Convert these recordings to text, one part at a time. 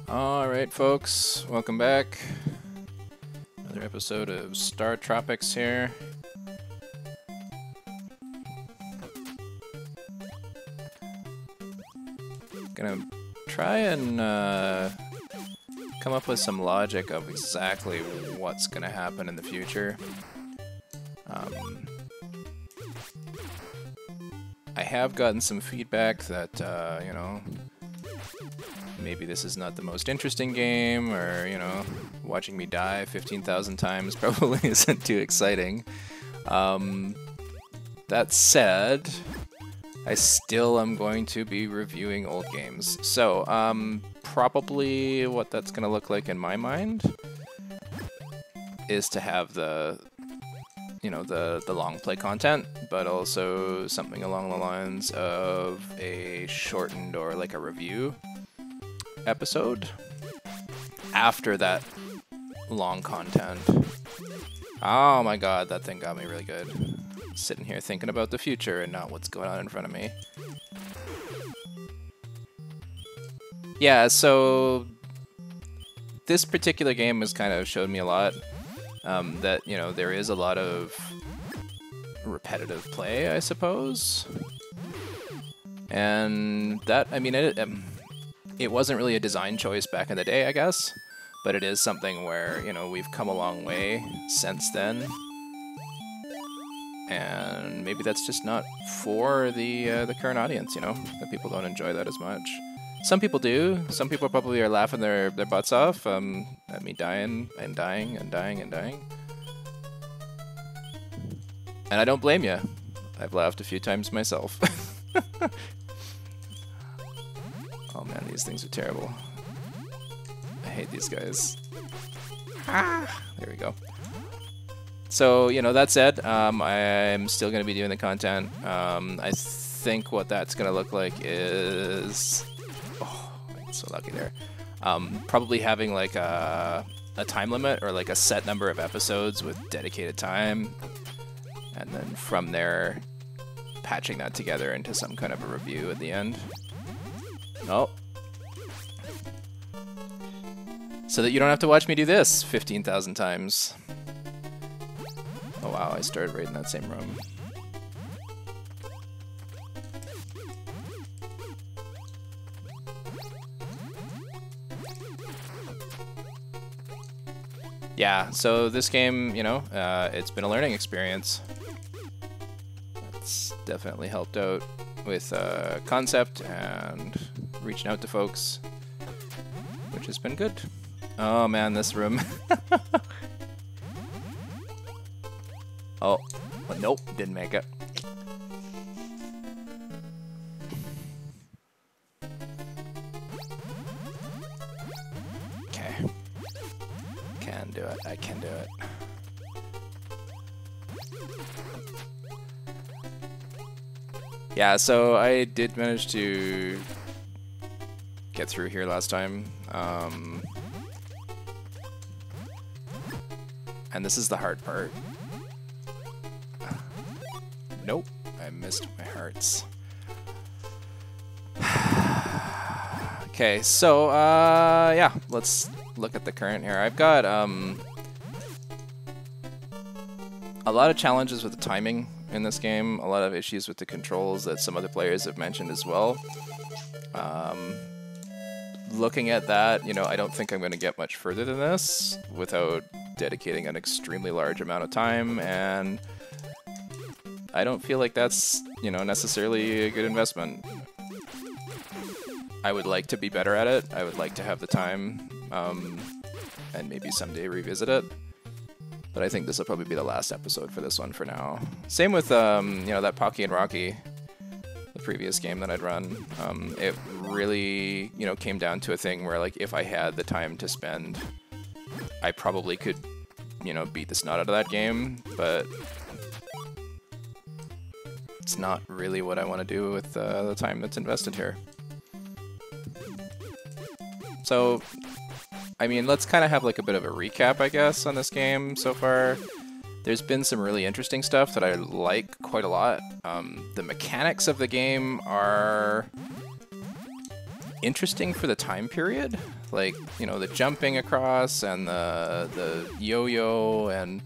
Alright folks, welcome back. Another episode of Tropics here. Gonna try and come up with some logic of exactly what's gonna happen in the future. I have gotten some feedback that, you know, maybe this is not the most interesting game, or, you know, watching me die 15,000 times probably isn't too exciting. That said, I still am going to be reviewing old games. So, probably what that's going to look like in my mind is to have the, you know, the long play content, but also something along the lines of a shortened or like a review episode after that long content. Oh my god, that thing got me really good. Sitting here thinking about the future and not what's going on in front of me. Yeah, so this particular game has kind of showed me a lot. That, you know, there is a lot of repetitive play, I suppose. And that, I mean, it wasn't really a design choice back in the day, I guess, but it is something where, you know, we've come a long way since then. And maybe that's just not for the current audience, you know, that people don't enjoy that as much. Some people do. Some people probably are laughing their butts off at me dying and dying and dying and dying. And I don't blame you. I've laughed a few times myself. Oh man, these things are terrible. I hate these guys. Ah, there we go. So, you know, that said, I'm still going to be doing the content. I think what that's going to look like is... Oh, I'm so lucky there. Probably having like a time limit or like a set number of episodes with dedicated time. And then from there, patching that together into some kind of a review at the end. Oh. So that you don't have to watch me do this 15,000 times. Oh wow, I started right in that same room. Yeah, so this game, you know, it's been a learning experience. It's definitely helped out with concept and reaching out to folks, which has been good. Oh man, this room. Oh, well, nope, didn't make it. Okay. Can do it, I can do it. Yeah, so I did manage to get through here last time. And this is the hard part. Nope, I missed my hearts. Okay, so, yeah, let's look at the current here. I've got, a lot of challenges with the timing in this game, a lot of issues with the controls that some other players have mentioned as well. Looking at that, you know, I don't think I'm going to get much further than this without dedicating an extremely large amount of time, and I don't feel like that's, you know, necessarily a good investment. I would like to be better at it. I would like to have the time, and maybe someday revisit it. But I think this will probably be the last episode for this one for now. Same with, you know, that Pocky and Rocky, the previous game that I'd run. It really, you know, came down to a thing where, like, if I had the time to spend, I probably could, you know, beat the snot out of that game, but it's not really what I want to do with the time that's invested here. So, I mean, let's kind of have like a bit of a recap, I guess, on this game so far. There's been some really interesting stuff that I like quite a lot. The mechanics of the game are interesting for the time period. Like, you know, the jumping across and the yo-yo and,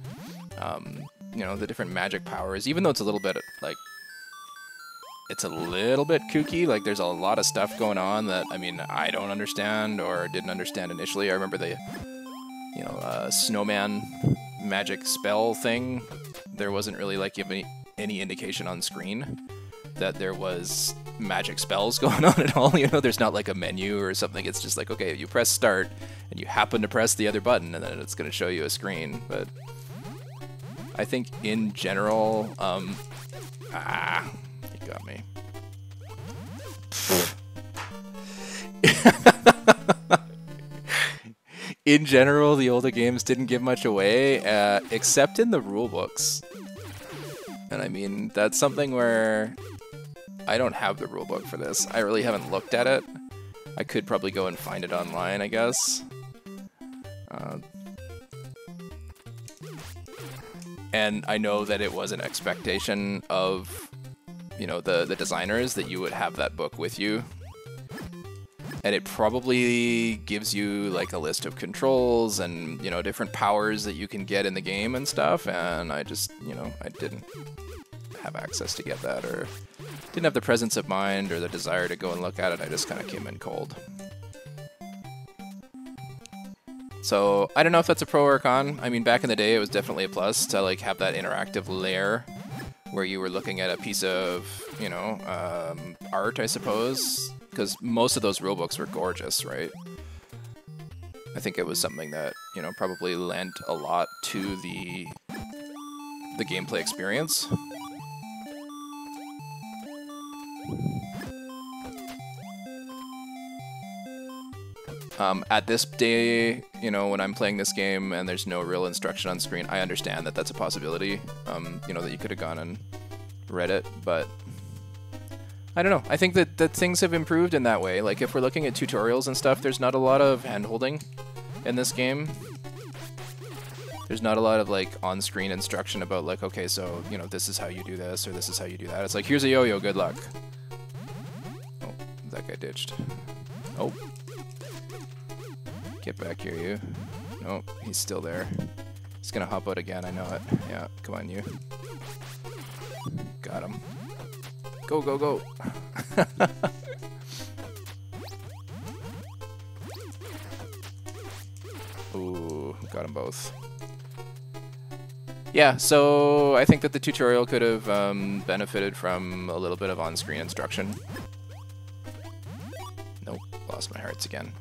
you know, the different magic powers. Even though it's a little bit, like, it's a little bit kooky. Like, there's a lot of stuff going on that, I mean, I don't understand or didn't understand initially. I remember the, you know, snowman magic spell thing. There wasn't really, like, any indication on screen that there was magic spells going on at all. You know, there's not like a menu or something. It's just like, okay, you press start and you happen to press the other button and then it's going to show you a screen. But I think in general, you got me. In general, the older games didn't give much away, except in the rule books. And I mean, that's something where I don't have the rulebook for this. I really haven't looked at it. I could probably go and find it online, I guess. And I know that it was an expectation of, you know, the designers that you would have that book with you. And it probably gives you like a list of controls and, you know, different powers that you can get in the game and stuff. And I just, you know, I didn't have access to get that, or didn't have the presence of mind or the desire to go and look at it. I just kind of came in cold. So I don't know if that's a pro or a con. I mean, back in the day, it was definitely a plus to like have that interactive layer where you were looking at a piece of, you know, art, I suppose, because most of those rulebooks were gorgeous, right? I think it was something that, you know, probably lent a lot to the gameplay experience. At this day, you know, when I'm playing this game and there's no real instruction on screen, I understand that that's a possibility, you know, that you could have gone and read it, but I don't know. I think that things have improved in that way. Like, if we're looking at tutorials and stuff, there's not a lot of hand-holding in this game. There's not a lot of, like, on-screen instruction about, like, okay, so, you know, this is how you do this, or this is how you do that. It's like, here's a yo-yo, good luck. Oh, that guy ditched. Oh. Get back here, you. Nope, he's still there. He's gonna hop out again, I know it. Yeah, come on, you. Got him. Go, go, go! Ooh, got them both. Yeah, so I think that the tutorial could have benefited from a little bit of on-screen instruction. Nope, lost my hearts again.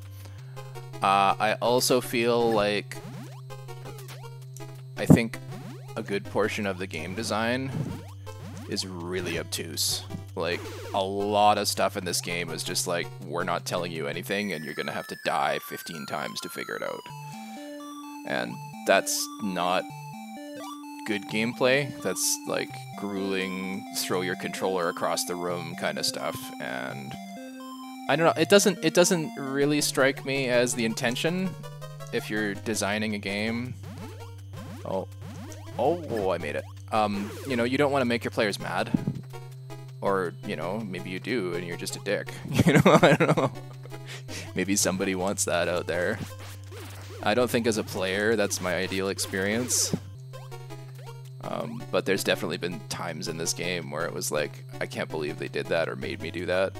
I also feel like I think a good portion of the game design is really obtuse. Like, a lot of stuff in this game is just like, we're not telling you anything and you're gonna have to die 15 times to figure it out. And that's not good gameplay. That's like grueling, throw your controller across the room kind of stuff. And I don't know, it doesn't really strike me as the intention if you're designing a game. Oh, I made it. You know, you don't want to make your players mad. Or, you know, maybe you do and you're just a dick. You know, I don't know. Maybe somebody wants that out there. I don't think as a player that's my ideal experience. But there's definitely been times in this game where it was like, I can't believe they did that or made me do that.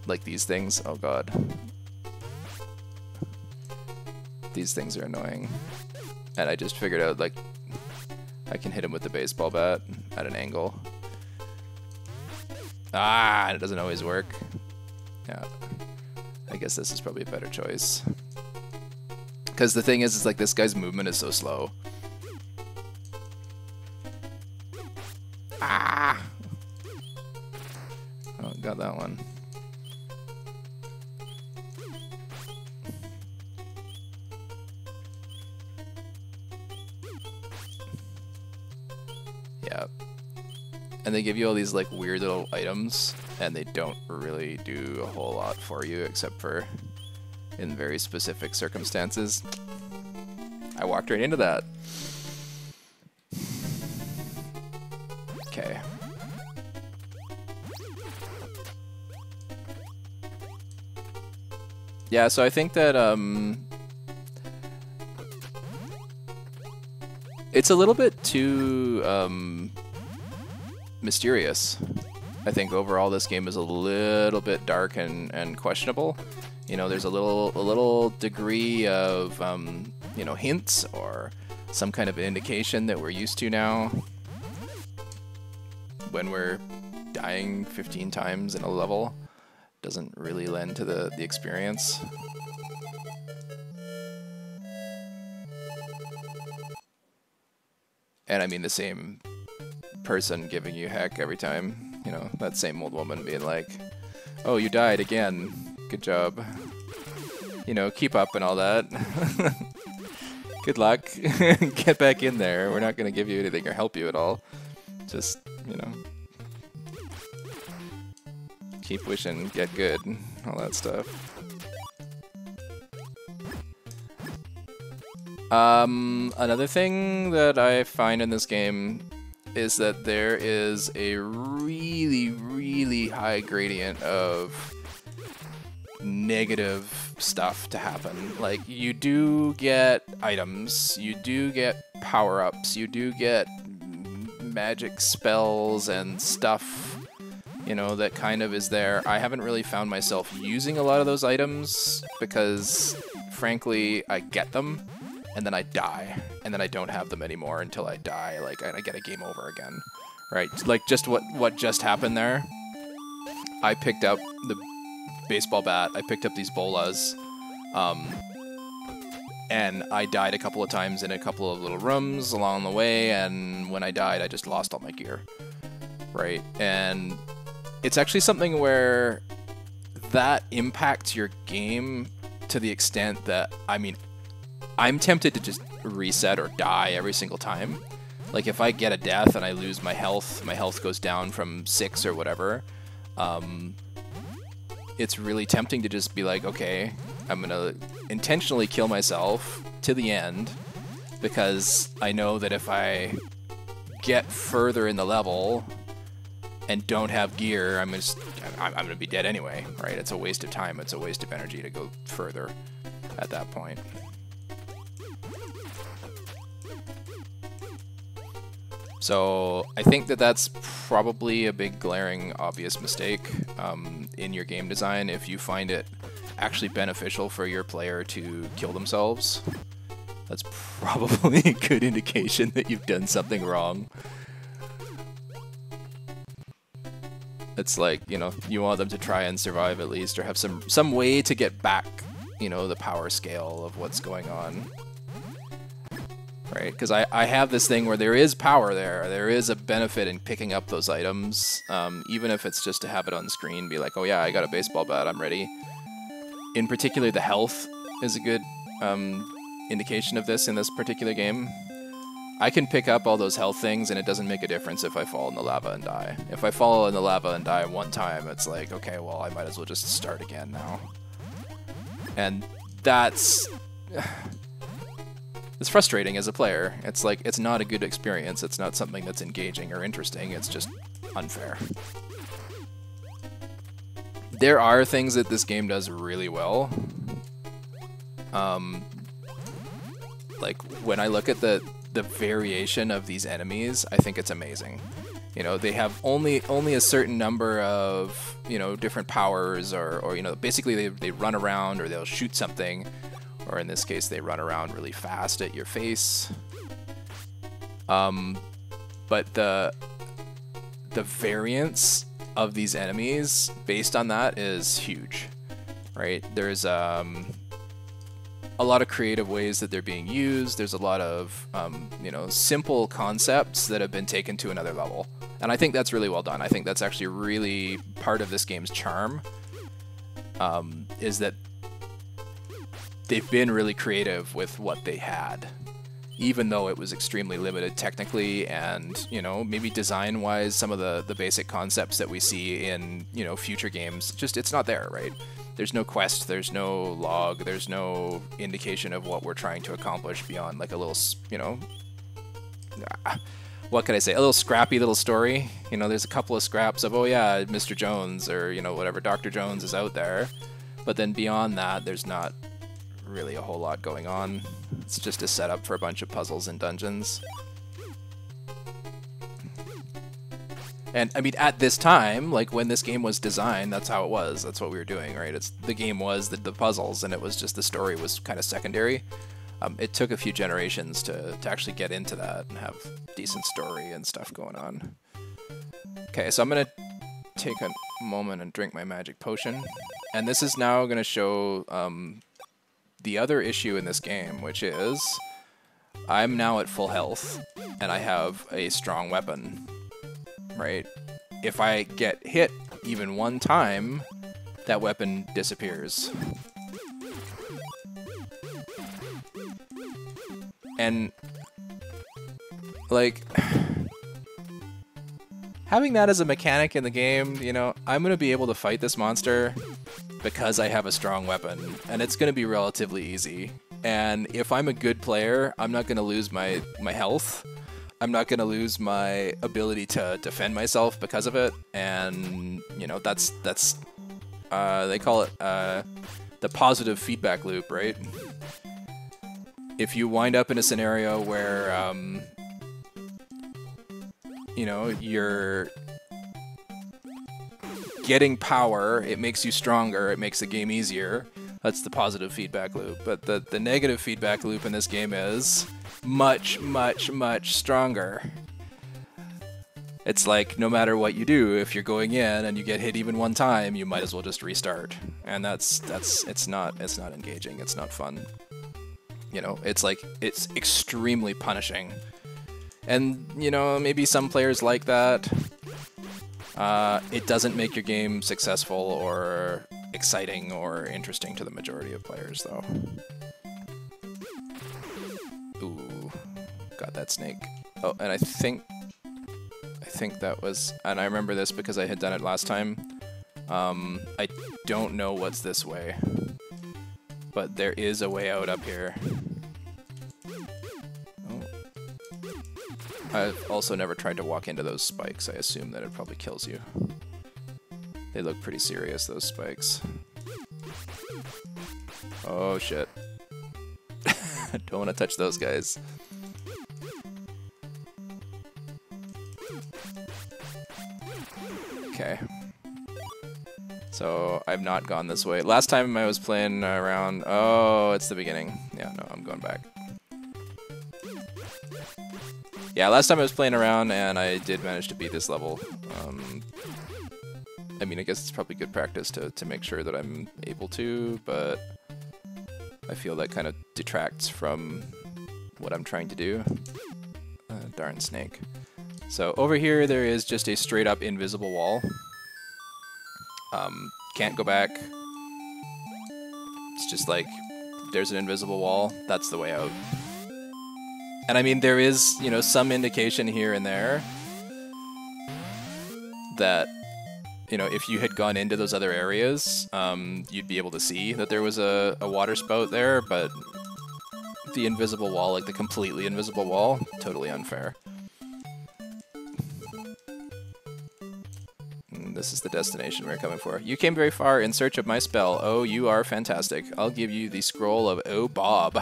Like these things. Oh god. These things are annoying. And I just figured out, like, I can hit him with the baseball bat at an angle. Ah, it doesn't always work. Yeah. I guess this is probably a better choice. Because the thing is like, this guy's movement is so slow. Ah! Oh, got that one. Yeah. And they give you all these like weird little items, and they don't really do a whole lot for you except for in very specific circumstances. I walked right into that. Okay. Yeah, so I think that it's a little bit too mysterious. I think overall this game is a little bit dark and questionable. You know, there's a little degree of you know, hints or some kind of indication that we're used to now when we're dying 15 times in a level. Doesn't really lend to the experience. And I mean the same person giving you heck every time. You know, that same old woman being like, oh, you died again. Good job. You know, keep up and all that. Good luck. Get back in there. We're not going to give you anything or help you at all. Just, you know, keep wishing, get good, all that stuff. Another thing that I find in this game is that there is a really high gradient of negative stuff to happen. Like, you do get items, you do get power-ups, you do get magic spells and stuff, you know, that kind of is there. I haven't really found myself using a lot of those items because, frankly, I get them and then I die, and then I don't have them anymore until I die, like, and I get a game over again, right? Like, just what just happened there. I picked up the baseball bat, I picked up these bolas, and I died a couple of times in a couple of little rooms along the way, and when I died, I just lost all my gear, right? And it's actually something where that impacts your game to the extent that, I mean, I'm tempted to just reset or die every single time. Like, if I get a death and I lose my health goes down from 6 or whatever, it's really tempting to just be like, okay, I'm gonna intentionally kill myself to the end, because I know that if I get further in the level and don't have gear, I'm gonna be dead anyway, right? It's a waste of time, it's a waste of energy to go further at that point. So I think that that's probably a big glaring obvious mistake in your game design if you find it actually beneficial for your player to kill themselves. That's probably a good indication that you've done something wrong. It's like, you know, you want them to try and survive at least, or have some way to get back, you know, the power scale of what's going on. Right, because I have this thing where there is power there. There is a benefit in picking up those items, even if it's just to have it on screen, be like, oh yeah, I got a baseball bat, I'm ready. In particular, the health is a good indication of this in this particular game. I can pick up all those health things, and it doesn't make a difference if I fall in the lava and die. If I fall in the lava and die one time, it's like, okay, well, I might as well just start again now. And that's... It's frustrating as a player. It's like, it's not a good experience. It's not something that's engaging or interesting. It's just unfair. There are things that this game does really well. Like, when I look at the variation of these enemies, I think it's amazing. You know, they have only a certain number of, you know, different powers, or you know, basically they run around, or they'll shoot something. Or in this case, they run around really fast at your face. But the variance of these enemies based on that is huge, right? There's a lot of creative ways that they're being used. There's a lot of you know, simple concepts that have been taken to another level, and I think that's really well done. I think that's actually really part of this game's charm, is that they've been really creative with what they had, even though it was extremely limited technically, and, you know, maybe design-wise, some of the basic concepts that we see in, you know, future games, just, it's not there, right? There's no quest, there's no log, there's no indication of what we're trying to accomplish beyond, like, a little, you know, what could I say, a little scrappy little story. You know, there's a couple of scraps of, oh yeah, Mr. Jones, or, you know, whatever, Dr. Jones is out there. But then beyond that, there's not really a whole lot going on. It's just a setup for a bunch of puzzles and dungeons. And I mean, at this time, like when this game was designed, that's how it was. That's what we were doing, right? The game was the puzzles, and it was just the story was kind of secondary. It took a few generations to actually get into that and have decent story and stuff going on. Okay, so I'm gonna take a moment and drink my magic potion, and this is now gonna show the other issue in this game, which is I'm now at full health, and I have a strong weapon. Right? If I get hit even one time, that weapon disappears. And, like, having that as a mechanic in the game, you know, I'm going to be able to fight this monster because I have a strong weapon, and it's going to be relatively easy. And if I'm a good player, I'm not going to lose my health. I'm not going to lose my ability to defend myself because of it, and you know that's they call it the positive feedback loop, right? If you wind up in a scenario where you know you're getting power, it makes you stronger, it makes the game easier. That's the positive feedback loop. But the negative feedback loop in this game is much, much, much stronger. It's like no matter what you do, if you're going in and you get hit even one time, you might as well just restart. And it's not engaging. It's not fun. You know, it's extremely punishing. And you know, maybe some players like that. It doesn't make your game successful or exciting or interesting to the majority of players, though. Ooh, got that snake. Oh, and I think that was, and I remember this because I had done it last time. I don't know what's this way, but there is a way out up here. Oh. I've also never tried to walk into those spikes. I assume that it probably kills you. They look pretty serious, those spikes. Oh shit. Don't want to touch those guys. Okay. So, I've not gone this way. Last time I was playing around... Oh, it's the beginning. Yeah, no, I'm going back. Yeah, last time I was playing around and I did manage to beat this level. I mean, I guess it's probably good practice to make sure that I'm able to, but I feel that kind of detracts from what I'm trying to do. Darn snake. So over here there is just a straight up invisible wall. Can't go back. It's just like, there's an invisible wall, that's the way out. And I mean, there is, you know, some indication here and there that, you know, if you had gone into those other areas, you'd be able to see that there was a water spout there, but the invisible wall, like the completely invisible wall, totally unfair. And this is the destination we're coming for. You came very far in search of my spell. Oh, you are fantastic. I'll give you the scroll of Oh Bob.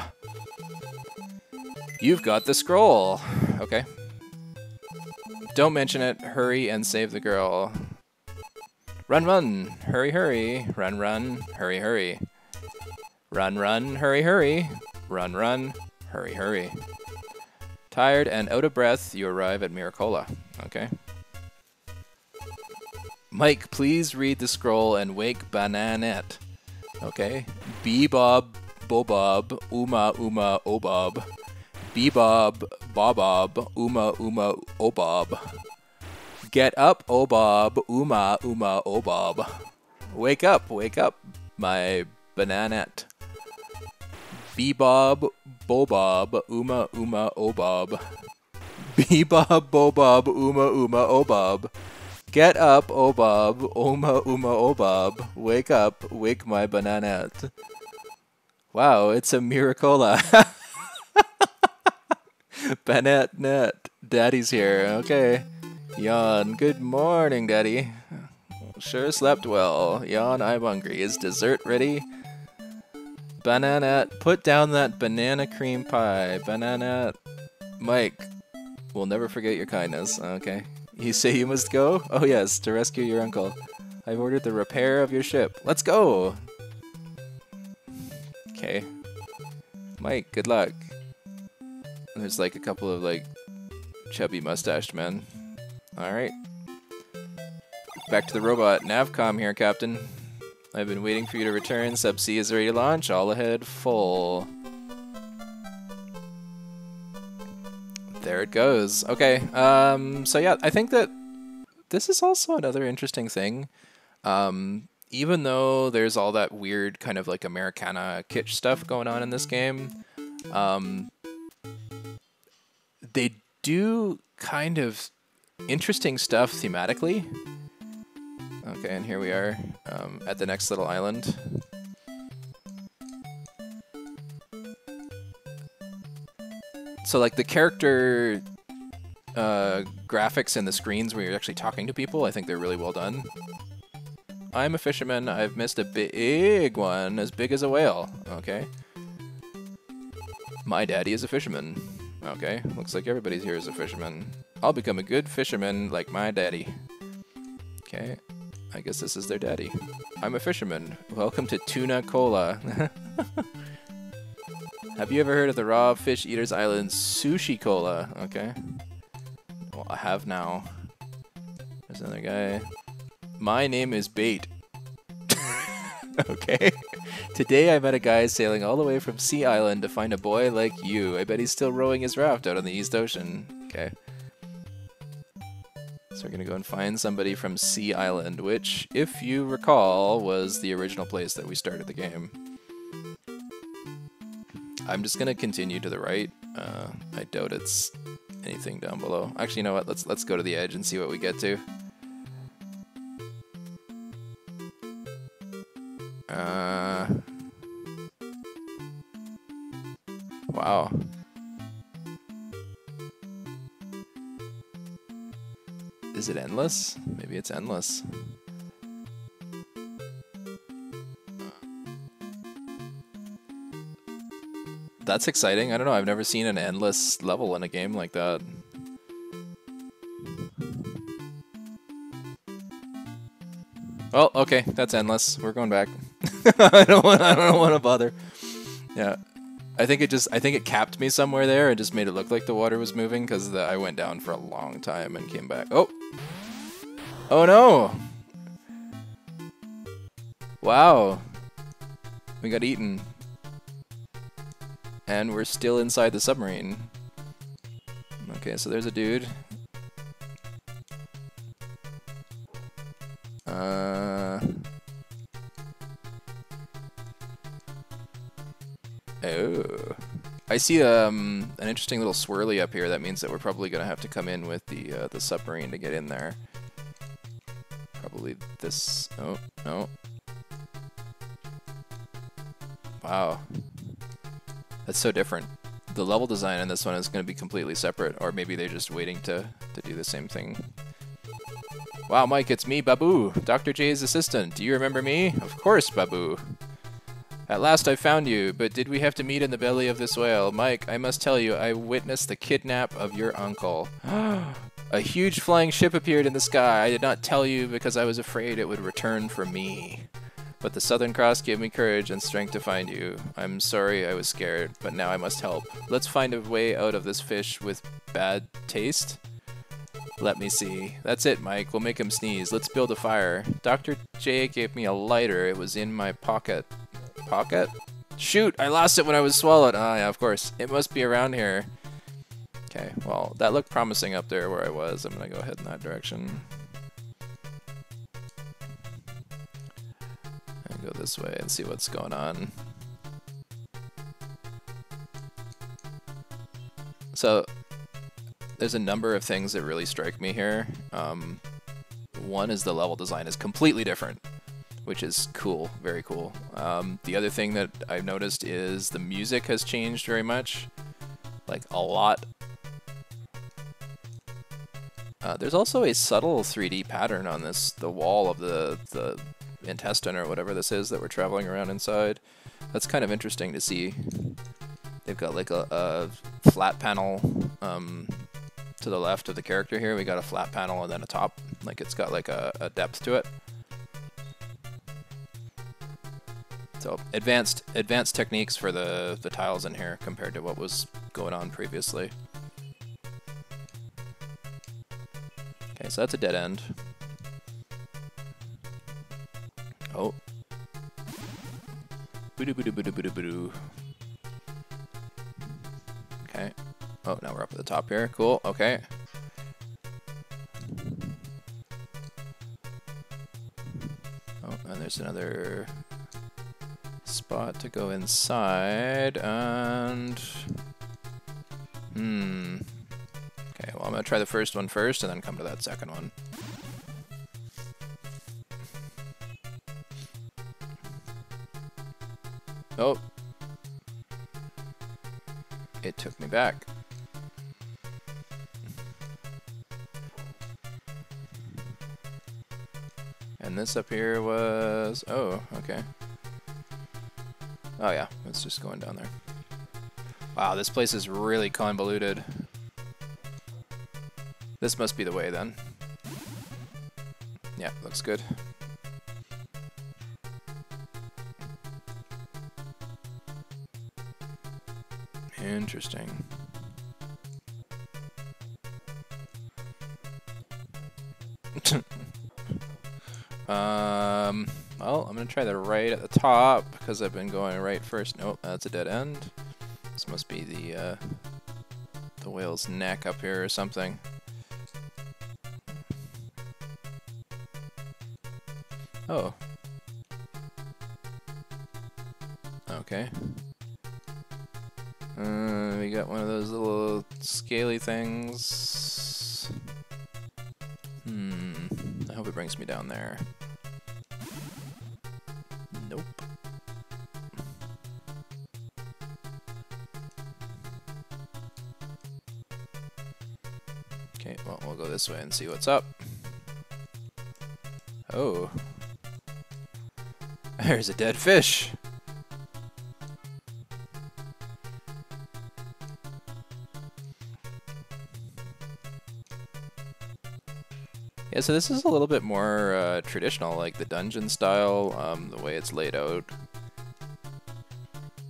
You've got the scroll. Okay. Don't mention it. Hurry and save the girl. Run, run, hurry, hurry, run, run, hurry, hurry. Run, run, hurry, hurry, run, run, hurry, hurry. Tired and out of breath, you arrive at Miracola. Okay. Mike, please read the scroll and wake Bananette. Okay. Bebob, bobob, uma, uma, obob. Bebob, bobob, uma, uma, obob. Get up, oh Bob, uma, uma, oh Bob. Wake up, my Bananette. Bebob, bobob, uma, uma, oh Bob. Bebob, bobob, uma, uma, oh Bob. Get up, oh Bob, uma, uma, oh Bob. Wake up, wake my Bananette. Wow, it's a Miracola. Bananette, Daddy's here, okay. Yawn. Good morning, Daddy. Sure slept well. Yawn, I'm hungry. Is dessert ready? Bananette, put down that banana cream pie. Bananette. Mike, we'll never forget your kindness. Okay. You say you must go? Oh yes, to rescue your uncle. I've ordered the repair of your ship. Let's go! Okay. Mike, good luck. There's like a couple of like chubby mustached men. Alright. Back to the robot. Navcom here, Captain. I've been waiting for you to return. Subsea is ready to launch. All ahead full. There it goes. Okay. So yeah, I think that this is also another interesting thing. Even though there's all that weird kind of like Americana kitsch stuff going on in this game, they do kind of interesting stuff thematically. Okay, and here we are at the next little island. So like the character graphics and the screens where you're actually talking to people, I think they're really well done. I'm a fisherman. I've missed a big one, as big as a whale. Okay. My daddy is a fisherman. Okay, looks like everybody's here is a fisherman. I'll become a good fisherman like my daddy. Okay, I guess this is their daddy. I'm a fisherman. Welcome to Tuna Cola. Have you ever heard of the raw fish eaters island Sushi Cola? Okay. Well, I have now. There's another guy. My name is Bait. Okay. Today I met a guy sailing all the way from Sea Island to find a boy like you. I bet he's still rowing his raft out on the East Ocean. Okay. So we're gonna go and find somebody from Sea Island, which, if you recall, was the original place that we started the game. I'm just gonna continue to the right. I doubt it's anything down below. Actually, you know what? Let's go to the edge and see what we get to. Wow. Is it endless? Maybe it's endless. That's exciting. I don't know. I've never seen an endless level in a game like that. Well, okay, that's endless. We're going back. I don't want to bother. Yeah. I think it capped me somewhere there and just made it look like the water was moving because I went down for a long time and came back. Oh! Oh no! Wow. We got eaten. And we're still inside the submarine. Okay, so there's a dude. Oh. I see an interesting little swirly up here. That means that we're probably going to have to come in with the submarine to get in there. Probably this... Oh, no. Wow. That's so different. The level design in this one is going to be completely separate, or maybe they're just waiting to do the same thing. Wow, Mike, it's me, Babu, Dr. J's assistant. Do you remember me? Of course, Babu. At last I found you, but did we have to meet in the belly of this whale? Mike, I must tell you, I witnessed the kidnap of your uncle. A huge flying ship appeared in the sky. I did not tell you because I was afraid it would return for me. But the Southern Cross gave me courage and strength to find you. I'm sorry I was scared, but now I must help. Let's find a way out of this fish with bad taste. Let me see. That's it, Mike. We'll make him sneeze. Let's build a fire. Dr. J gave me a lighter. It was in my pocket. Pocket? Shoot! I lost it when I was swallowed. Ah, yeah, of course. It must be around here. Okay, well, that looked promising up there where I was. I'm gonna go ahead in that direction. And go this way and see what's going on. So, there's a number of things that really strike me here. One is the level design is completely different, which is cool, very cool. The other thing that I've noticed is the music has changed very much, like a lot. There's also a subtle 3D pattern on the wall of the intestine or whatever this is that we're traveling around inside. That's kind of interesting to see. They've got like a flat panel to the left of the character here. We got a flat panel and then a top. Like it's got like a depth to it. So advanced techniques for the tiles in here compared to what was going on previously. Okay, so that's a dead end. Oh. Boo-doo, boo-doo, boo-doo, boo-doo, boo-doo. Okay. Oh, now we're up at the top here. Cool. Okay. Oh, and there's another spot to go inside, and... Okay, well, I'm going to try the first one first, and then come to that second one. Oh. It took me back. And this up here was... Oh, okay. Oh yeah, it's just going down there. Wow, this place is really convoluted. This must be the way then. Yeah, looks good. Interesting. Well, I'm gonna try the right at the top because I've been going right first. Nope, that's a dead end. This must be the whale's neck up here or something. Oh. Okay. We got one of those little scaly things. I hope it brings me down there. Nope. Okay, well, we'll go this way and see what's up. Oh. There's a dead fish. Yeah, so this is a little bit more traditional, like the dungeon style, the way it's laid out.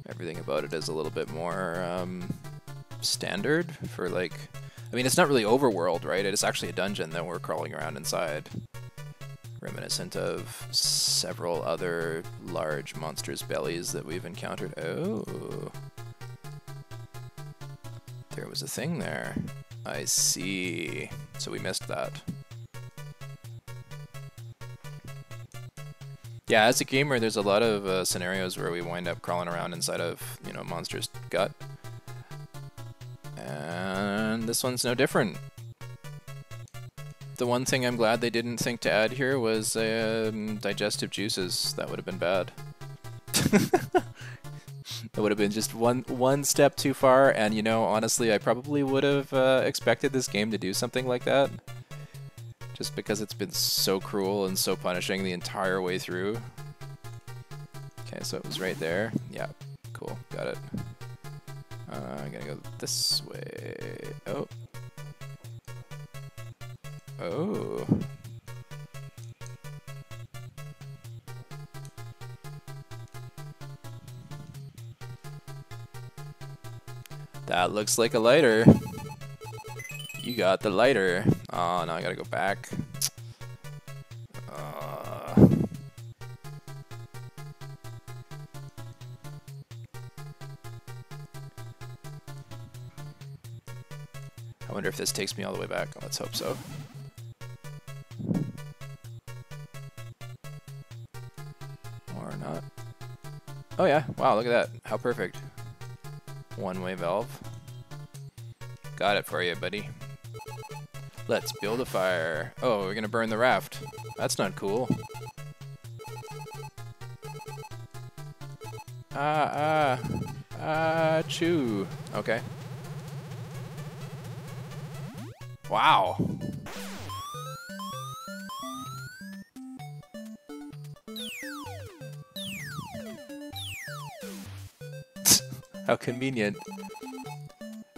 Everything about it is a little bit more standard for like... I mean, it's not really overworld, right? It's actually a dungeon that we're crawling around inside. Reminiscent of several other large monsters' bellies that we've encountered. Oh. There was a thing there. I see. So we missed that. Yeah, as a gamer, there's a lot of scenarios where we wind up crawling around inside of, you know, monster's gut. And this one's no different. The one thing I'm glad they didn't think to add here was digestive juices. That would have been bad. That would have been just one step too far, and you know, honestly, I probably would have expected this game to do something like that. Just because it's been so cruel and so punishing the entire way through. Okay, so it was right there. Yeah, cool, got it. I'm gonna go this way. Oh. Oh. That looks like a lighter. You got the lighter. Oh, now I gotta go back. I wonder if this takes me all the way back. Let's hope so. Or not. Oh yeah, wow, look at that. How perfect. One-way valve. Got it for you, buddy. Let's build a fire. Oh, we're gonna burn the raft. That's not cool. Chew. Okay. Wow. How convenient.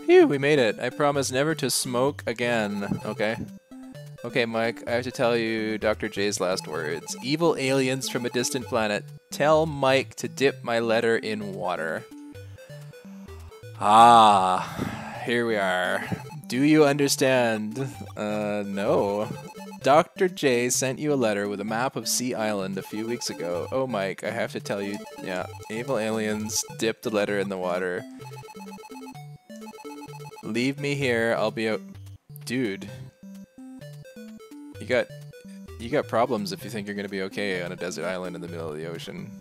Phew, we made it. I promise never to smoke again. Okay. Okay, Mike, I have to tell you Dr. J's last words. Evil aliens from a distant planet. Tell Mike to dip my letter in water. Ah, here we are. Do you understand? No. Dr. J sent you a letter with a map of Sea Island a few weeks ago. Oh, Mike, I have to tell you, yeah, evil aliens dipped the letter in the water. Leave me here, I'll be out. Dude. You got problems if you think you're gonna be okay on a desert island in the middle of the ocean.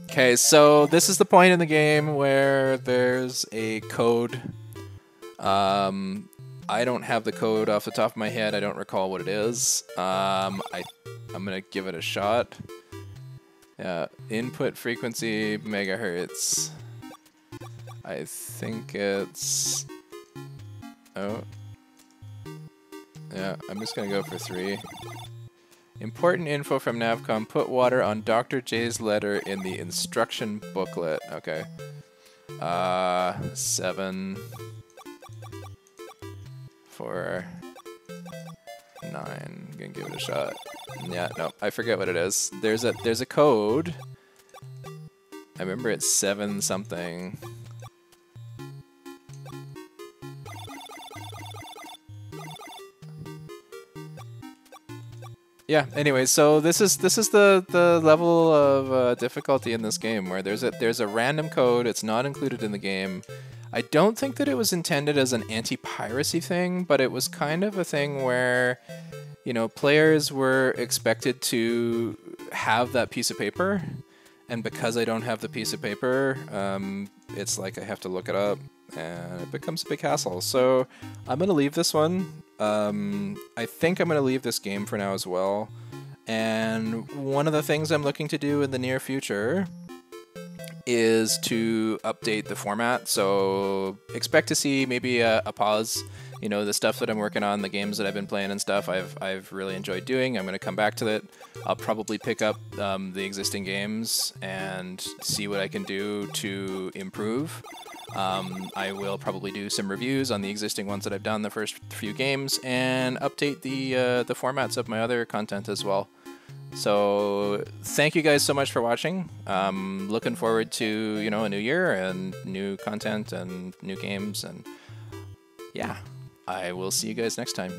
Okay, so this is the point in the game where there's a code. I don't have the code off the top of my head. I don't recall what it is. I'm gonna give it a shot. Input frequency megahertz. I think it's... Oh. Yeah, I'm just gonna go for 3. Important info from Navcom. Put water on Dr. J's letter in the instruction booklet. Okay. 7... 4... 9. I'm gonna give it a shot. Yeah, no, I forget what it is. There's a code. I remember it's 7 something. Yeah, anyway, so this is the level of difficulty in this game where there's a random code. It's not included in the game. I don't think that it was intended as an anti-piracy thing, but it was kind of a thing where, you know, players were expected to have that piece of paper, and because I don't have the piece of paper, it's like I have to look it up, and it becomes a big hassle. So I'm gonna leave this one. I think I'm gonna leave this game for now as well. And one of the things I'm looking to do in the near future is to update the format. So expect to see maybe a pause. You know, the stuff that I'm working on, the games that I've been playing and stuff, I've really enjoyed doing. I'm going to come back to it. I'll probably pick up the existing games and see what I can do to improve. I will probably do some reviews on the existing ones that I've done, the first few games, and update the formats of my other content as well. So thank you guys so much for watching. Looking forward to, you know, a new year and new content and new games, and yeah, I will see you guys next time.